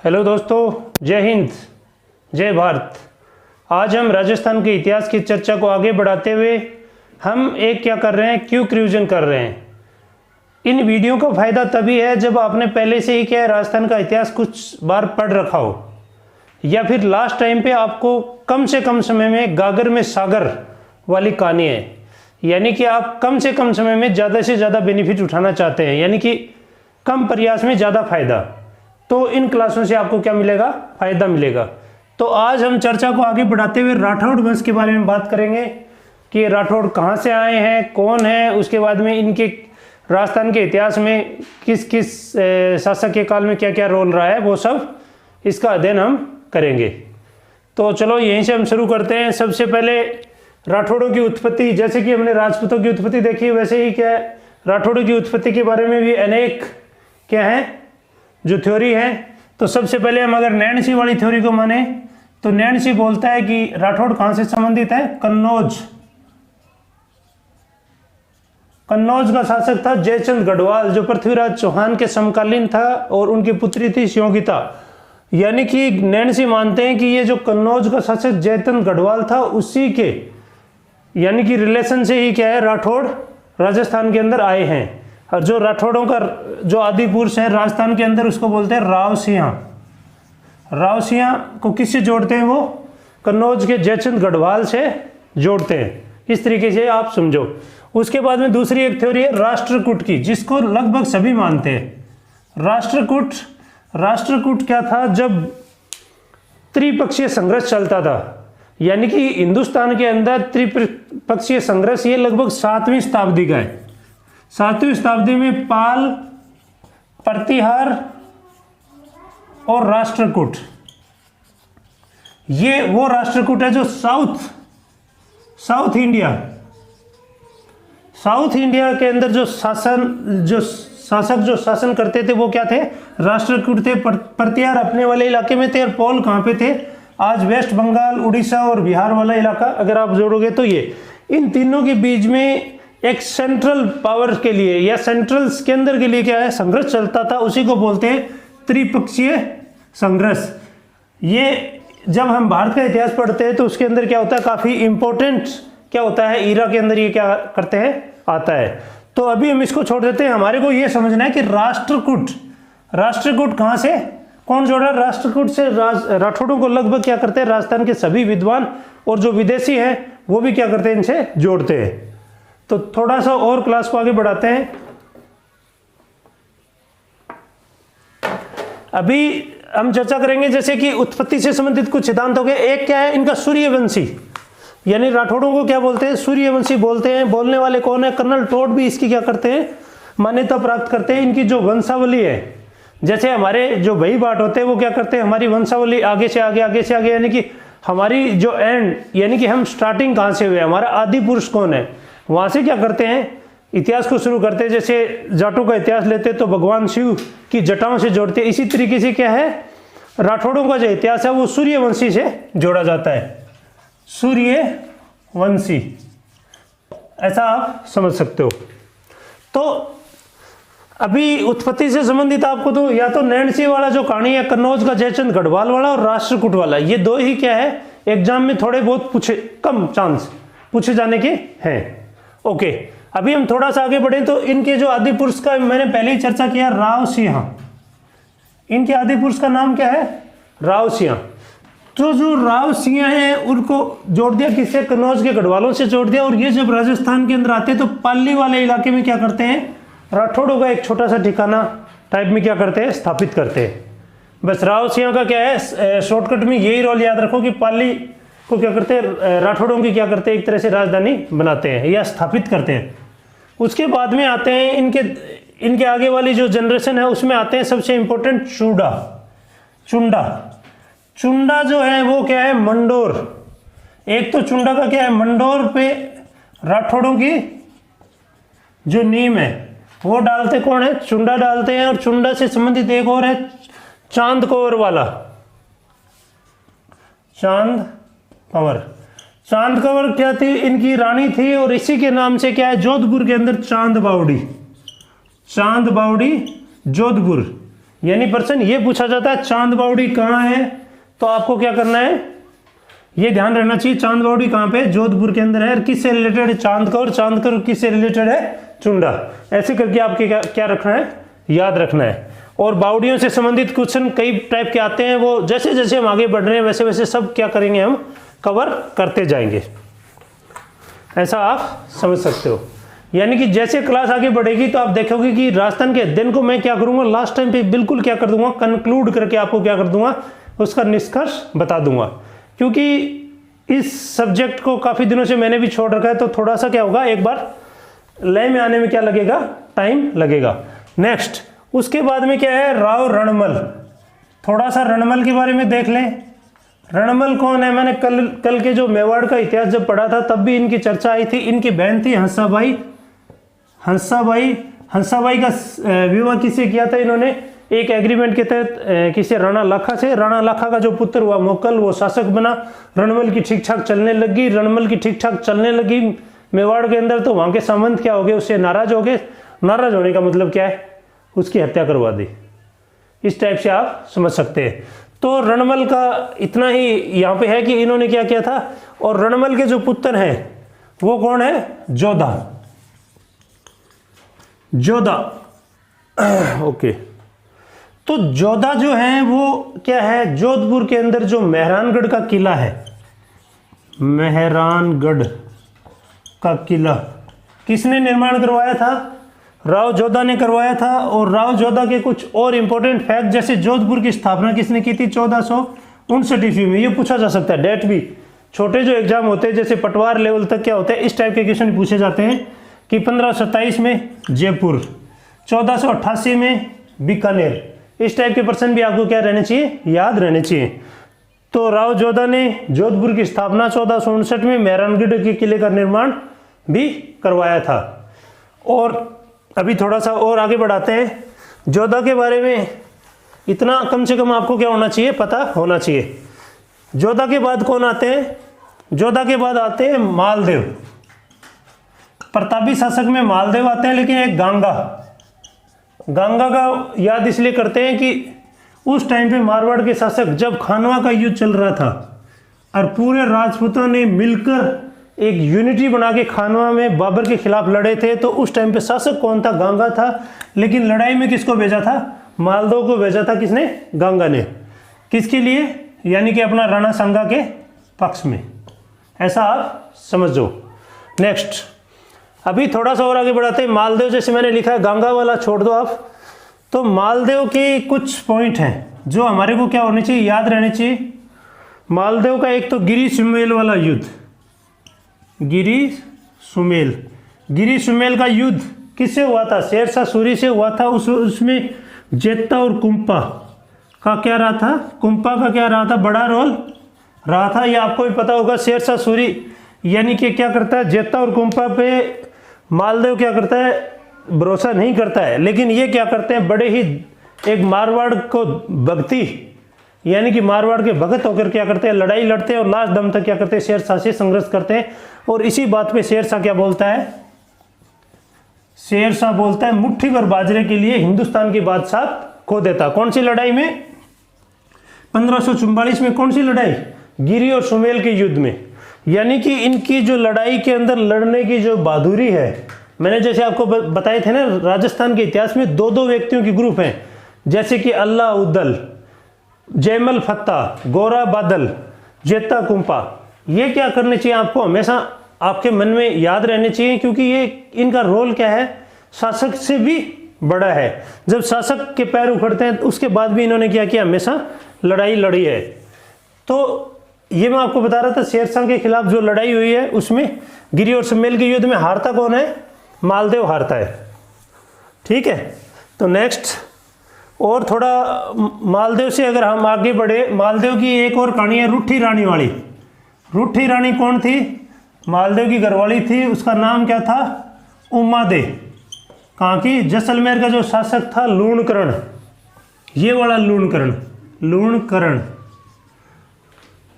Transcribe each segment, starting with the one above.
Hello दोस्तों, जय हिंद, जय भारत। आज हम राजस्थान के इतिहास की चर्चा को आगे बढ़ाते हुए हम एक क्या कर रहे हैं, क्विक रिवीजन कर रहे हैं। इन वीडियो का फ़ायदा तभी है जब आपने पहले से ही क्या है राजस्थान का इतिहास कुछ बार पढ़ रखा हो, या फिर लास्ट टाइम पे आपको कम से कम समय में गागर में सागर वाली कहानी है, यानी कि आप कम से कम समय में ज़्यादा से ज़्यादा बेनिफिट उठाना चाहते हैं, यानी कि कम प्रयास में ज़्यादा फायदा। तो इन क्लासों से आपको क्या मिलेगा, फायदा मिलेगा। तो आज हम चर्चा को आगे बढ़ाते हुए राठौड़ वंश के बारे में बात करेंगे कि राठौड़ कहाँ से आए हैं, कौन है, उसके बाद में इनके राजस्थान के इतिहास में किस किस शासक के काल में क्या क्या रोल रहा है, वो सब इसका अध्ययन हम करेंगे। तो चलो यहीं से हम शुरू करते हैं। सबसे पहले राठौड़ों की उत्पत्ति, जैसे कि हमने राजपूतों की उत्पत्ति देखी, वैसे ही क्या है राठौड़ों की उत्पत्ति के बारे में भी अनेक क्या है जो थ्योरी है। तो सबसे पहले हम अगर नैणसी वाली थ्योरी को माने तो नैणसी बोलता है कि राठौड़ कहां से संबंधित है, कन्नौज। कन्नौज का शासक था जयचंद गढ़वाल, जो पृथ्वीराज चौहान के समकालीन था, और उनकी पुत्री थी स्योगिता। यानी कि नैणसी मानते हैं कि ये जो कन्नौज का शासक जयचंद गढ़वाल था, उसी के यानी कि रिलेशन से ही क्या है राठौड़ राजस्थान के अंदर आए हैं। और जो राठौड़ों का जो आदि पुरुष है राजस्थान के अंदर, उसको बोलते हैं रावसिया। रावसिया को किससे जोड़ते हैं, वो कन्नौज के जयचंद गढ़वाल से जोड़ते हैं। इस तरीके से आप समझो। उसके बाद में दूसरी एक थ्योरी है राष्ट्रकूट की, जिसको लगभग सभी मानते हैं। राष्ट्रकूट क्या था, जब त्रिपक्षीय संघर्ष चलता था, यानी कि हिंदुस्तान के अंदर त्रिपक्षीय संघर्ष, ये लगभग 7वीं शताब्दी का है। 7वीं शताब्दी में पाल, प्रतिहार और राष्ट्रकूट, ये वो राष्ट्रकूट है जो साउथ इंडिया के अंदर जो शासक जो शासन करते थे वो क्या थे, राष्ट्रकूट थे। प्रतिहार अपने वाले इलाके में थे, और पौल कहाँ पे थे, आज वेस्ट बंगाल, उड़ीसा और बिहार वाला इलाका अगर आप जोड़ोगे तो ये इन तीनों के बीच में एक सेंट्रल पावर के लिए या सेंट्रल केंद्र के लिए क्या है संघर्ष चलता था, उसी को बोलते हैं त्रिपक्षीय संघर्ष। ये जब हम भारत का इतिहास पढ़ते हैं तो उसके अंदर क्या होता है, काफी इंपॉर्टेंट क्या होता है, ईरा के अंदर ये क्या करते हैं, आता है। तो अभी हम इसको छोड़ देते हैं। हमारे को ये समझना है कि राष्ट्रकूट कहां से कौन जोड़ा। राष्ट्रकूट से राठौड़ों को लगभग क्या करते हैं, राजस्थान के सभी विद्वान और जो विदेशी हैं वो भी क्या करते हैं, इनसे जोड़ते हैं। तो थोड़ा सा और क्लास को आगे बढ़ाते हैं। अभी हम चर्चा करेंगे जैसे कि उत्पत्ति से संबंधित कुछ सिद्धांत हो गए। एक क्या है इनका, सूर्यवंशी, यानी राठौड़ों को क्या बोलते हैं, सूर्यवंशी बोलते हैं। बोलने वाले कौन है, कर्नल टोड भी इसकी क्या करते हैं, मान्यता प्राप्त करते हैं। इनकी जो वंशावली है, जैसे हमारे जो भाई बाट होते हैं वो क्या करते हैं, हमारी वंशावली आगे से आगे, यानी कि हमारी जो एंड, यानी कि हम स्टार्टिंग कहां से हुए, हमारा आदि पुरुष कौन है, वहां से क्या करते हैं इतिहास को शुरू करते हैं। जैसे जाटों का इतिहास लेते तो भगवान शिव की जटाओं से जोड़ते हैं। इसी तरीके से क्या है राठौड़ों का जो इतिहास है वो सूर्यवंशी से जोड़ा जाता है, सूर्यवंशी, ऐसा आप समझ सकते हो। तो अभी उत्पत्ति से संबंधित आपको तो या तो नैणसी वाला जो कहानी है कन्नौज का जयचंद गढ़वाल वाला, और राष्ट्रकूट वाला, ये दो ही क्या है एग्जाम में थोड़े बहुत कम चांस पूछे जाने के हैं। ओके, अभी हम थोड़ा सा आगे बढ़े तो इनके जो आदि पुरुष का मैंने पहले ही चर्चा किया, रावसिया। इनके आदि पुरुष का नाम क्या है, रावसिया। तो जो रावसिया है उनको जोड़ दिया किससे, कन्नौज के गढ़वालों से जोड़ दिया। और ये जब राजस्थान के अंदर आते तो पाली वाले इलाके में क्या करते हैं, राठौड़ों का एक छोटा सा ठिकाना टाइप में क्या करते हैं, स्थापित करते हैं। बस रावसिया का क्या है, शॉर्टकट में यही रोल याद रखो कि पाली को क्या करते हैं, राठौड़ों की क्या करते हैं, एक तरह से राजधानी बनाते हैं या स्थापित करते हैं। उसके बाद में आते हैं इनके आगे वाली जो जनरेशन है उसमें आते हैं सबसे इंपॉर्टेंट चुंडा जो है वो क्या है, मंडोर। एक तो चुंडा का क्या है, मंडोर पे राठौड़ों की जो नीम है वो डालते कौन है, चुंडा डालते हैं। और चुंडा से संबंधित एक और है चांद कौर वाला, चांद कंवर क्या थी, इनकी रानी थी, और इसी के नाम से क्या है जोधपुर के अंदर चांद बावड़ी जोधपुर, यानी प्रश्न ये पूछा जाता है चांद बावड़ी कहाँ है, तो आपको क्या करना है, ये ध्यान रखना चाहिए चांद बावड़ी कहाँ पे, जोधपुर के अंदर है। किससे रिलेटेड है, चांद का, और चांद का किससे रिलेटेड है, चुंडा। ऐसे करके आपके क्या रखना है, याद रखना है। और बावड़ियों से संबंधित क्वेश्चन कई टाइप के आते हैं, वो जैसे जैसे हम आगे बढ़ रहे हैं वैसे वैसे सब क्या करेंगे, हम कवर करते जाएंगे। ऐसा आप समझ सकते हो। यानी कि जैसे क्लास आगे बढ़ेगी तो आप देखोगे कि राजस्थान के अध्ययन को मैं क्या करूंगा, लास्ट टाइम पे बिल्कुल क्या कर दूंगा, कंक्लूड करके आपको क्या कर दूंगा, उसका निष्कर्ष बता दूंगा। क्योंकि इस सब्जेक्ट को काफ़ी दिनों से मैंने भी छोड़ रखा है, तो थोड़ा सा क्या होगा, एक बार लय में आने में क्या लगेगा, टाइम लगेगा। नेक्स्ट उसके बाद में क्या है, राव रणमल। थोड़ा सा रणमल के बारे में देख लें। रणमल कौन है, मैंने कल के जो मेवाड़ का इतिहास जब पढ़ा था तब भी इनकी चर्चा आई थी। इनकी बहन थी हंसाबाई। हंसाबाई का विवाह किससे किया था इन्होंने, एक एग्रीमेंट के तहत किसी राणा लाखा से। राणा लाखा का जो पुत्र हुआ मोकल, वो शासक बना। रणमल की ठीक ठाक चलने लगी, रणमल की ठीक ठाक चलने लगी मेवाड़ के अंदर, तो वहां के सामंत क्या हो गए, उससे नाराज हो गए। नाराज होने का मतलब क्या है, उसकी हत्या करवा दी। इस टाइप से आप समझ सकते हैं। तो रणमल का इतना ही यहाँ पे है कि इन्होंने क्या किया था। और रणमल के जो पुत्र हैं वो कौन है, जोधा। ओके, तो जोधा जो है वो क्या है, जोधपुर के अंदर जो मेहरानगढ़ का किला है, मेहरानगढ़ का किला किसने निर्माण करवाया था, राव जोधा ने करवाया था। और राव जोधा के कुछ और इंपॉर्टेंट फैक्ट, जैसे जोधपुर की स्थापना किसने की थी, 1459 ईस्वी में। ये पूछा जा सकता है, डेट भी। छोटे जो एग्जाम होते हैं जैसे पटवार लेवल तक क्या होते हैं, इस टाइप के क्वेश्चन पूछे जाते हैं कि 1527 में जयपुर, 1488 में बीकानेर। इस टाइप के प्रश्न भी आपको क्या रहने चाहिए, याद रहने चाहिए। तो राव जोधा ने जोधपुर की स्थापना 1459 में मेहरानगढ़ के किले का निर्माण भी करवाया था। और अभी थोड़ा सा और आगे बढ़ाते हैं। जोधा के बारे में इतना कम से कम आपको क्या होना चाहिए, पता होना चाहिए। जोधा के बाद कौन आते हैं, जोधा के बाद आते हैं मालदेव। प्रतापी शासक में मालदेव आते हैं, लेकिन एक गांगा का याद इसलिए करते हैं कि उस टाइम पे मारवाड़ के शासक, जब खानवा का युद्ध चल रहा था और पूरे राजपूतों ने मिलकर एक यूनिटी बना के खानवा में बाबर के खिलाफ लड़े थे, तो उस टाइम पे शासक कौन था, गांगा था। लेकिन लड़ाई में किसको भेजा था, मालदेव को भेजा था। किसने, गांगा ने। किसके लिए, यानी कि अपना राणा सांगा के पक्ष में। ऐसा आप समझो। नेक्स्ट अभी थोड़ा सा और आगे बढ़ाते हैं। मालदेव जैसे मैंने लिखा है, गांगा वाला छोड़ दो आप। तो मालदेव के कुछ पॉइंट हैं जो हमारे को क्या होने चाहिए, याद रहने चाहिए। मालदेव का एक तो गिरी सुमेल वाला युद्ध, गिरी सुमेल का युद्ध किससे हुआ था, शेरशाह सूरी से हुआ था। उसमें जेता और कुंपा का क्या रहा था, कुंपा का क्या रहा था, बड़ा रोल रहा था। ये आपको भी पता होगा। शेरशाह सूरी यानी कि क्या करता है, जेता और कुंपा पे मालदेव क्या करता है, भरोसा नहीं करता है। लेकिन ये क्या करते हैं, बड़े ही एक मारवाड़ को भक्ति, यानी कि मारवाड़ के भगत होकर क्या करते हैं, लड़ाई लड़ते हैं और लास्ट दम तक क्या करते हैं, शेरशाह से संघर्ष करते हैं। और इसी बात पे शेरशाह क्या बोलता है, शेरशाह बोलता है मुट्ठी भर बाजरे के लिए हिंदुस्तान की बादशाह खो देता। कौन सी लड़ाई में, 1544 में। कौन सी लड़ाई, गिरी और सुमेल के युद्ध में। यानी कि इनकी जो लड़ाई के अंदर लड़ने की जो बहादुरी है, मैंने जैसे आपको बताए थे ना, राजस्थान के इतिहास में दो दो व्यक्तियों की ग्रुप हैं, जैसे कि अल्लाह उद्दल, जयमल फत्ता, गोरा बादल, जेता कुंपा। ये क्या करने चाहिए आपको, हमेशा आपके मन में याद रहने चाहिए, क्योंकि ये इनका रोल क्या है, शासक से भी बड़ा है। जब शासक के पैर उखड़ते हैं उसके बाद भी इन्होंने क्या किया, हमेशा लड़ाई लड़ी है। तो ये मैं आपको बता रहा था, शेरशाह के खिलाफ जो लड़ाई हुई है उसमें गिरी और सुमेल के युद्ध में हारता कौन है, मालदेव हारता है। ठीक है, तो नेक्स्ट और थोड़ा मालदेव से अगर हम आगे बढ़े, मालदेव की एक और कहानी है रूठी रानी वाली। रूठी रानी कौन थी, मालदेव की घरवाली थी, उसका नाम क्या था, उमा दे। कहाँ की, जैसलमेर का जो शासक था लूणकरण, ये वाला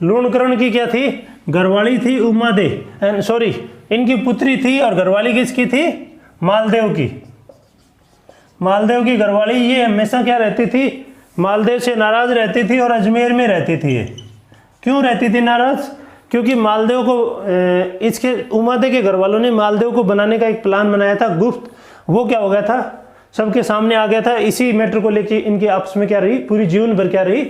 लूणकरण की क्या थी, घरवाली थी उमा दे, सॉरी इनकी पुत्री थी। और घरवाली किसकी थी, मालदेव की। मालदेव की घरवाली ये हमेशा क्या रहती थी, मालदेव से नाराज रहती थी और अजमेर में रहती थी। ये क्यों रहती थी नाराज? क्योंकि मालदेव को इसके उमादे के घर वालों ने मालदेव को बनाने का एक प्लान बनाया था गुप्त, वो क्या हो गया था, सबके सामने आ गया था। इसी मैटर को लेके इनके आपस में क्या रही, पूरी जीवन भर क्या रही,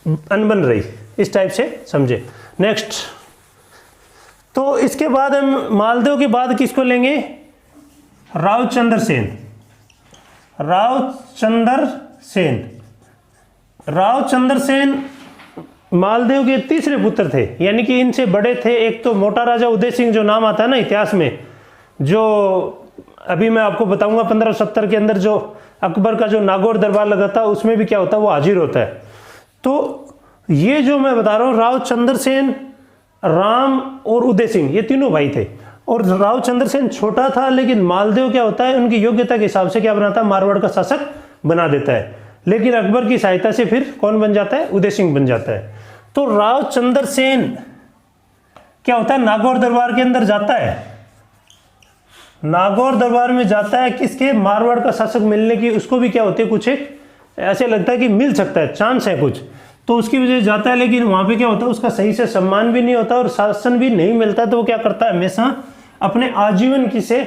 अनबन रही, इस टाइप से समझे। नेक्स्ट, तो इसके बाद हम मालदेव के बाद किसको लेंगे, रावचंद्र सेन। रावचंद्र सेन, रावचंद्र सेन मालदेव के तीसरे पुत्र थे, यानी कि इनसे बड़े थे। एक तो मोटा राजा उदय सिंह जो नाम आता है ना इतिहास में, जो अभी मैं आपको बताऊंगा 1570 के अंदर जो अकबर का जो नागौर दरबार लगा था उसमें भी क्या होता है, वो हाजिर होता है। तो ये जो मैं बता रहा हूँ, रावचंद्र सेन, राम और उदय सिंह, ये तीनों भाई थे। और रावचंद्र सेन छोटा था, लेकिन मालदेव क्या होता है, उनकी योग्यता के हिसाब से क्या बनाता है, मारवाड़ का शासक बना देता है। लेकिन अकबर की सहायता से फिर कौन बन जाता है, उदय सिंह बन जाता है। तो रावचंद्र सेन क्या होता है, नागौर दरबार के अंदर जाता है, नागौर दरबार में जाता है, किसके, मारवाड़ का शासक मिलने की उसको भी क्या होती है, कुछ एक ऐसे लगता है कि मिल सकता है, चांस है कुछ, तो उसकी वजह से जाता है। लेकिन वहां पे क्या होता है, उसका सही से सम्मान भी नहीं होता और शासन भी नहीं मिलता। तो वो क्या करता है, हमेशा अपने आजीवन की से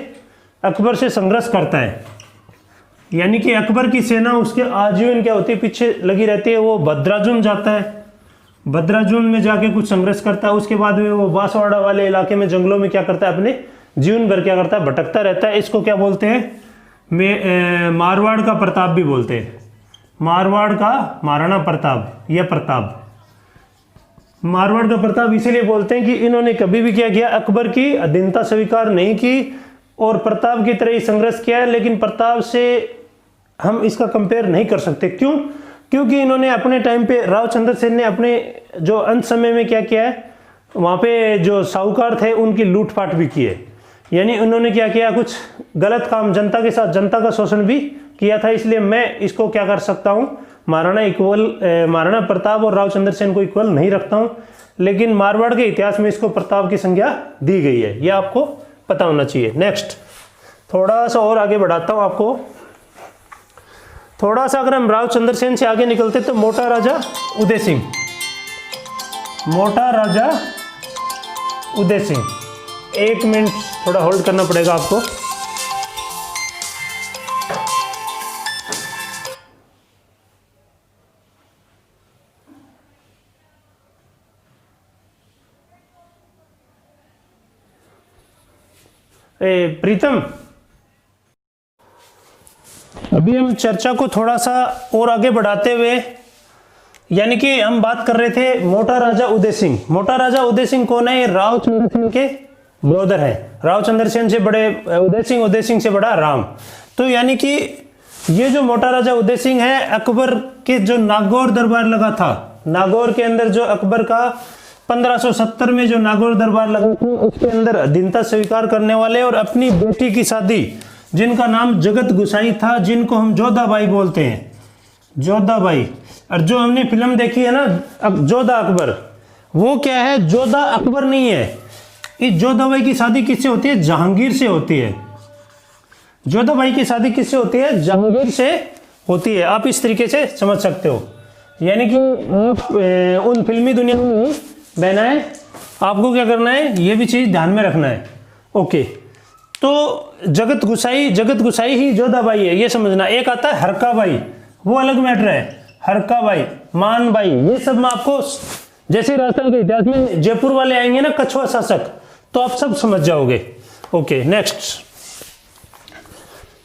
अकबर से संघर्ष करता है, यानी कि अकबर की सेना उसके आजीवन क्या होती है, पीछे लगी रहती है। वो भद्राजुन जाता है, भद्राजुन में जाके कुछ संघर्ष करता है। उसके बाद में वो बांसवाड़ा वाले इलाके में जंगलों में क्या करता है, अपने जीवन भर क्या करता है, भटकता रहता है। इसको क्या बोलते हैं, मारवाड़ का प्रताप भी बोलते हैं, मारवाड़ का महाराणा प्रताप या प्रताप। मारवाड़ का प्रताप इसीलिए बोलते हैं कि इन्होंने कभी भी क्या किया, अकबर की अधीनता स्वीकार नहीं की और प्रताप की तरह ही संघर्ष किया है। लेकिन प्रताप से हम इसका कंपेयर नहीं कर सकते। क्यों? क्योंकि इन्होंने अपने टाइम पे, रावचंद्र सेन ने अपने जो अंत समय में क्या किया है, वहाँ पे जो साहूकार थे उनकी लूटपाट भी की है। यानी उन्होंने क्या किया, कुछ गलत काम जनता के साथ, जनता का शोषण भी किया था। इसलिए मैं इसको क्या कर सकता हूँ, महाराणा प्रताप और रावचंद्र सेन को इक्वल नहीं रखता हूँ। लेकिन मारवाड़ के इतिहास में इसको प्रताप की संज्ञा दी गई है, यह आपको पता होना चाहिए। नेक्स्ट, थोड़ा सा और आगे बढ़ाता हूँ आपको। थोड़ा सा अगर हम रावचंद्र सेन से आगे निकलते तो मोटा राजा उदय सिंह, मोटा राजा उदय सिंह, एक मिनट थोड़ा होल्ड करना पड़ेगा आपको। प्रीतम, अभी हम चर्चा को थोड़ा सा और आगे बढ़ाते हुए, यानी कि हम बात कर रहे थे मोटा राजा उदय सिंह। मोटा राजा उदय सिंह कौन है? रावचंद्र सेन के ब्रदर है। रावचंद्र सेन से बड़े उदय सिंह से बड़ा राम। तो यानी कि ये जो मोटा राजा उदय सिंह है, अकबर के जो नागौर दरबार लगा था, नागौर के अंदर जो अकबर का 1570 में जो नागौर दरबार लगा था, उसके अंदर अधीनता स्वीकार करने वाले और अपनी बेटी की शादी, जिनका नाम जगत गुसाई था, जिनको हम जोधाबाई बोलते हैं, जोधाबाई। और जो हमने फिल्म देखी है ना जोधा अकबर, वो क्या है, जोधा अकबर नहीं है। इस जोधाबाई की शादी किससे होती है? जहांगीर से होती है। जोधाबाई की शादी किससे होती है? जहांगीर से होती है। आप इस तरीके से समझ सकते हो, यानी कि आप उन फिल्मी दुनिया में बहना है, आपको क्या करना है, ये भी चीज ध्यान में रखना है। ओके, तो जगत गुसाई ही जोधाबाई है, ये समझना। एक आता है हरकाबाई, वो अलग मैटर है। हरकाबाई, मानबाई, ये सब मैं आपको, जैसे राजस्थान के इतिहास में जयपुर वाले आएंगे ना कछुआ शासक, तो आप सब समझ जाओगे। Okay, next.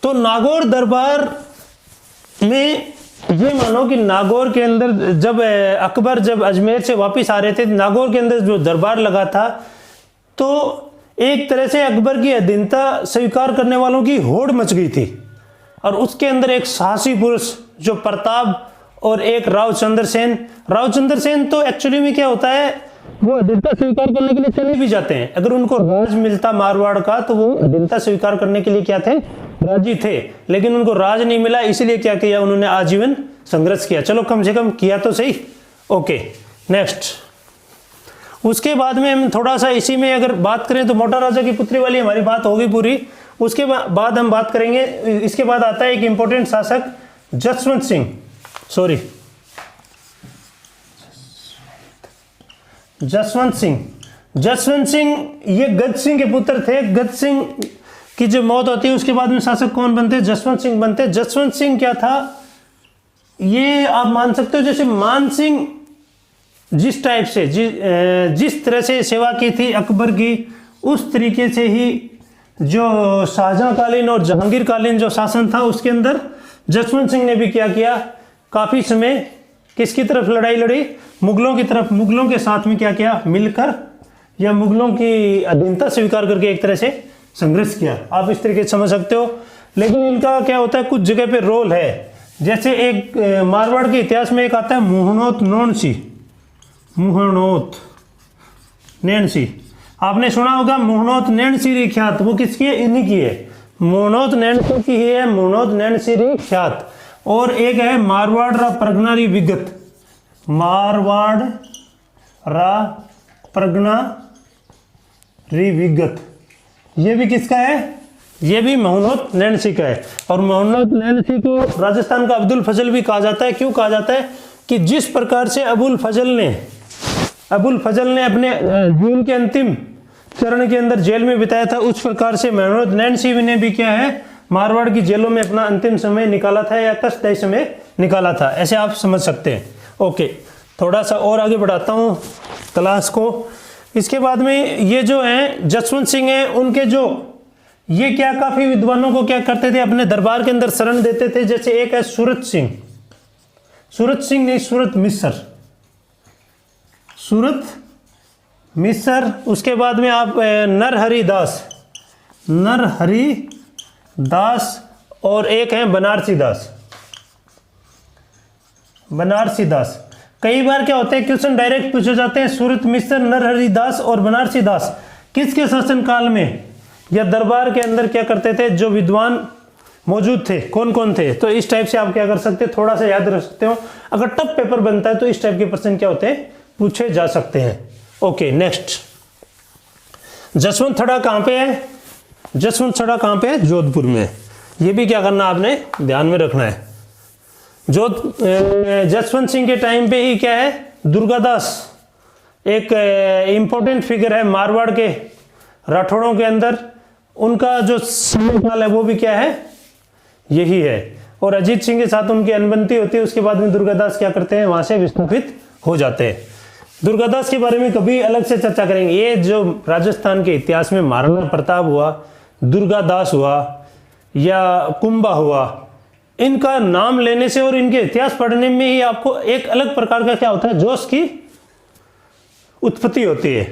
तो नागौर दरबार में ये मानो कि नागौर के अंदर जब अकबर जब अजमेर से वापस आ रहे थे, नागौर के अंदर जो दरबार लगा था, तो एक तरह से अकबर की अधीनता स्वीकार करने वालों की होड़ मच गई थी। और उसके अंदर एक साहसी पुरुष जो प्रताप और एक रावचंद्र सेन तो एक्चुअली में क्या होता है, वो अधीनता स्वीकार करने के लिए चले भी जाते हैं। अगर उनको राज मिलता मारवाड़ का तो वो अधीनता स्वीकार करने के लिए क्या थे, राजी थे। लेकिन उनको राज नहीं मिला, इसलिए क्या किया, उन्होंने आजीवन संघर्ष किया। चलो कम से कम किया तो सही। Okay, next. उसके बाद में हम थोड़ा सा इसी में अगर बात करें तो मोटा राजा की पुत्री वाली हमारी बात होगी पूरी। उसके बाद हम बात करेंगे, इसके बाद आता है एक इंपॉर्टेंट शासक जसवंत सिंह, जसवंत सिंह ये गज सिंह के पुत्र थे। गज सिंह की जब मौत होती है उसके बाद में शासक कौन बनते? जसवंत सिंह बनते। जसवंत सिंह क्या था, ये आप मान सकते हो जैसे मान सिंह जिस टाइप से जिस तरह से सेवा की थी अकबर की, उस तरीके से ही जो शाहजहां कालीन और जहांगीर कालीन जो शासन था उसके अंदर जसवंत सिंह ने भी क्या किया, काफ़ी समय किसकी तरफ लड़ाई लड़ी? मुगलों की तरफ। मुगलों के साथ में क्या किया, मिलकर या मुगलों की अधीनता स्वीकार करके एक तरह से संघर्ष किया। आप इस तरीके से समझ सकते हो। लेकिन इनका क्या होता है, कुछ जगह पे रोल है। जैसे एक मारवाड़ के इतिहास में एक आता है मुहनोत नैणसी। आपने सुना होगा मुहनोत नैणसी ख्यात, वो किसकी है? इन्हीं की है। मुहनोत नैणसी की ही है, मुहनोत नैणसी ख्यात। और एक है मारवाड़ रा परगना री विगत, मारवाड़ रा परगना री विगत, ये भी किसका है? ये भी मुहनोत नैणसी का है। और मुहनोत नैणसी को राजस्थान का अब्दुल फजल भी कहा जाता है। क्यों कहा जाता है? कि जिस प्रकार से अबुल फजल ने अपने जीवन के अंतिम चरण के अंदर जेल में बिताया था, उस प्रकार से मुहनोत नैणसी ने भी क्या है, मारवाड़ की जेलों में अपना अंतिम समय निकाला था या कष्टदायी समय निकाला था। ऐसे आप समझ सकते हैं। ओके, थोड़ा सा और आगे बढ़ाता हूँ क्लास को। इसके बाद में ये जो हैं जसवंत सिंह हैं, उनके जो ये क्या काफ़ी विद्वानों को क्या करते थे, अपने दरबार के अंदर शरण देते थे। जैसे एक है सूरत सिंह नहीं, सूरत मिसर। उसके बाद में आप नरहरि दास और एक है बनारसी दास। कई बार क्या होते हैं, क्वेश्चन डायरेक्ट पूछे जाते हैं, सूरत मिसर, नरहरि दास और बनारसी दास किसके शासनकाल में या दरबार के अंदर क्या करते थे, जो विद्वान मौजूद थे, कौन कौन थे? तो इस टाइप से आप क्या कर सकते हैं, थोड़ा सा याद रख सकते हो। अगर टफ पेपर बनता है तो इस टाइप के प्रश्न क्या होते हैं, पूछे जा सकते हैं। ओके, नेक्स्ट, जसवंत थड़ा कहाँ पे है? जोधपुर में। ये भी क्या करना आपने ध्यान में रखना है। जसवंत सिंह के टाइम पे ही क्या है, दुर्गादास एक इंपॉर्टेंट फिगर है मारवाड़ के राठौड़ों के अंदर। उनका जो समयकाल है वो भी क्या है, यही है। और अजीत सिंह के साथ उनकी अनबनती होती है। उसके बाद में दुर्गादास क्या करते हैं, वहां से विस्थापित हो जाते हैं। दुर्गादास के बारे में कभी अलग से चर्चा करेंगे। ये जो राजस्थान के इतिहास में महाराणा प्रताप हुआ, दुर्गादास हुआ या कुंभा हुआ, इनका नाम लेने से और इनके इतिहास पढ़ने में ही आपको एक अलग प्रकार का क्या होता है, जोश की उत्पत्ति होती है।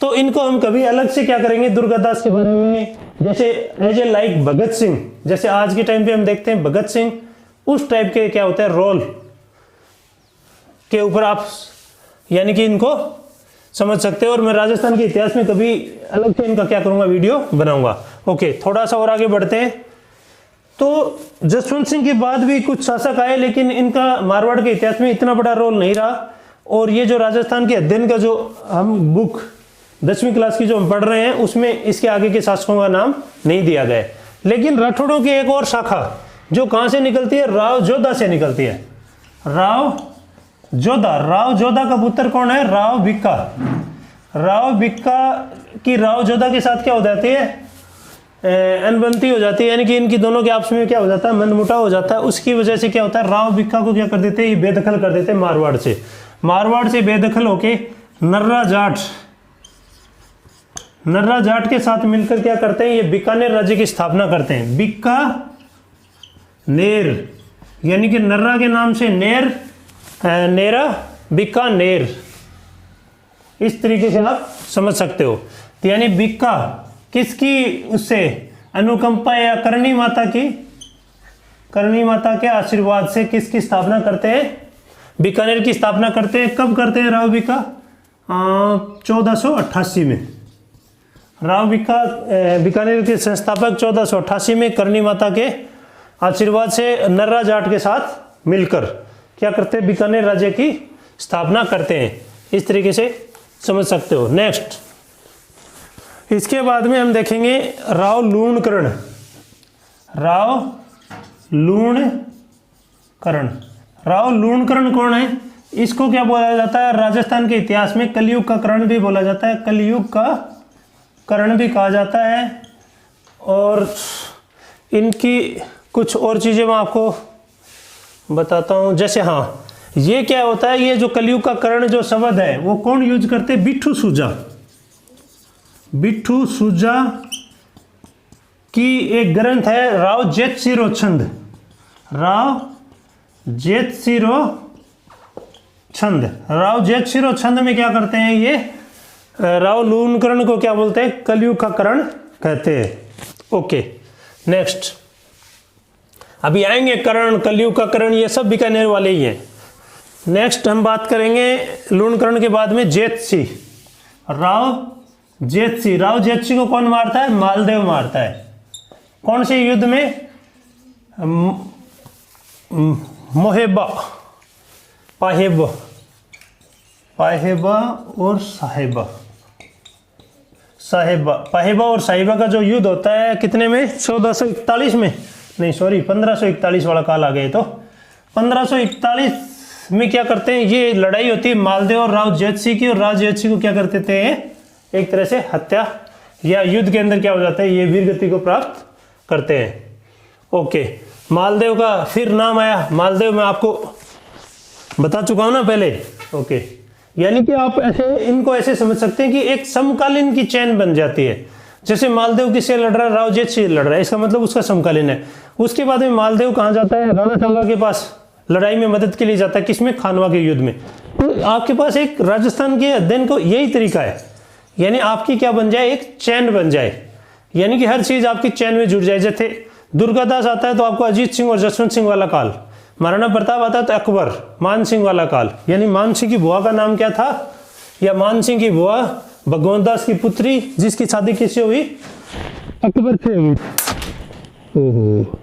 तो इनको हम कभी अलग से क्या करेंगे, दुर्गादास के बारे में। जैसे as a like Bhagat Singh, जैसे आज के टाइम पे हम देखते हैं भगत सिंह, उस टाइप के क्या होता है रोल के ऊपर आप यानी कि इनको समझ सकते हो। और मैं राजस्थान के इतिहास में कभी अलग से इनका क्या करूंगा, वीडियो बनाऊंगा। ओके, थोड़ा सा और आगे बढ़ते हैं। तो जसवंत सिंह के बाद भी कुछ शासक आए, लेकिन इनका मारवाड़ के इतिहास में इतना बड़ा रोल नहीं रहा। और ये जो राजस्थान के अध्ययन का जो हम बुक 10वीं क्लास की जो हम पढ़ रहे हैं, उसमें इसके आगे के शासकों का नाम नहीं दिया गया। लेकिन राठौड़ों की एक और शाखा जो कहां से निकलती है, राव जोधा से निकलती है। राव जोधा का पुत्र कौन है, राव भिक्का की राव जोधा के साथ क्या हो जाती है, अनबनती हो जाती है। यानी कि इनकी दोनों के आपस में क्या हो जाता है, मनमुटाव हो जाता है। उसकी वजह से क्या होता है, राव भिक्का को क्या कर देते हैं, ये बेदखल कर देते हैं मारवाड़ से बेदखल होके नर्रा जाट के साथ मिलकर क्या करते हैं, ये बीकानेर राज्य की स्थापना करते हैं। बीकानेर यानी कि नर्रा के नाम से नेरा बीकानेर, इस तरीके से आप समझ सकते हो। तो यानी बीका किसकी उससे अनुकंपा या करणी माता के आशीर्वाद से किसकी स्थापना करते हैं, बीकानेर की स्थापना करते हैं। कब करते हैं राव भिक्का, 1488 में। राव भिक्का बीकानेर के संस्थापक 1488 में करणी माता के आशीर्वाद से नर्रा जाट के साथ मिलकर क्या करते हैं, बीकानेर राज्य की स्थापना करते हैं। इस तरीके से समझ सकते हो। नेक्स्ट, इसके बाद में हम देखेंगे राव लूणकरण। राव लूणकरण, राव लूणकरण कौन है? इसको क्या बोला जाता है? राजस्थान के इतिहास में कलयुग का करण भी बोला जाता है, कलयुग का करण भी कहा जाता है। और इनकी कुछ और चीज़ें मैं आपको बताता हूँ। जैसे हाँ, ये क्या होता है, ये जो कलयुग का करण जो शब्द है वो कौन यूज करते हैं? बिट्ठू सुजा। बिट्ठू सुजा की एक ग्रंथ है राव जेतसिरो छंद। राव जेतसिरो छंद, राव जेतसिरो छंद में क्या करते हैं? ये राव लूणकरण को क्या बोलते हैं? कलयुग का करण कहते हैं। ओके, नेक्स्ट अभी आएंगे करण, कलयुग का करण, ये सब बीकानेर वाले ही हैं। नेक्स्ट हम बात करेंगे लूणकरण के बाद में जेतसी, राव जेतसी। राव जेतसी को कौन मारता है? मालदेव मारता है। कौन से युद्ध में? मोहेबा, पाहेबा, पाहेबा और साहेबा, साहेबा, पाहेबा और साहिबा का जो युद्ध होता है कितने में? 1441 में, नहीं सॉरी 1541 वाला काल आ गया। तो 1541 में क्या करते हैं? ये लड़ाई होती है मालदेव और राव जेतसी की, और राव जेतसी को क्या करते थे? एक तरह से हत्या या युद्ध के अंदर क्या हो जाता है? ये वीरगति को प्राप्त करते हैं। ओके, मालदेव का फिर नाम आया। मालदेव मैं आपको बता चुका हूं ना पहले। ओके, यानी कि आप ऐसे इनको ऐसे समझ सकते हैं कि एक समकालीन की चैन बन जाती है। जैसे मालदेव किससे लड़ रहा है? राव जेतसी से लड़ रहा है, इसका मतलब उसका समकालीन है। उसके बाद में मालदेव कहाँ जाता है? राणा सांगा के पास लड़ाई में मदद के लिए जाता है। किसमें? खानवा के युद्ध में। तो आपके पास एक राजस्थान के अध्ययन को यही तरीका है, यानी आपकी क्या बन जाए? एक चैन बन जाए, यानी कि हर चीज आपकी चैन में जुड़ जाए। जैसे दुर्गादास आता है तो आपको अजीत सिंह और जसवंत सिंह वाला काल, महाराणा प्रताप आता है तो अकबर, मान सिंह वाला काल, यानी मान सिंह की बुआ का नाम क्या था? या मान सिंह की बुआ भगवंत दास की पुत्री, जिसकी शादी किससे हुई? अकबर से हुई। ओहो,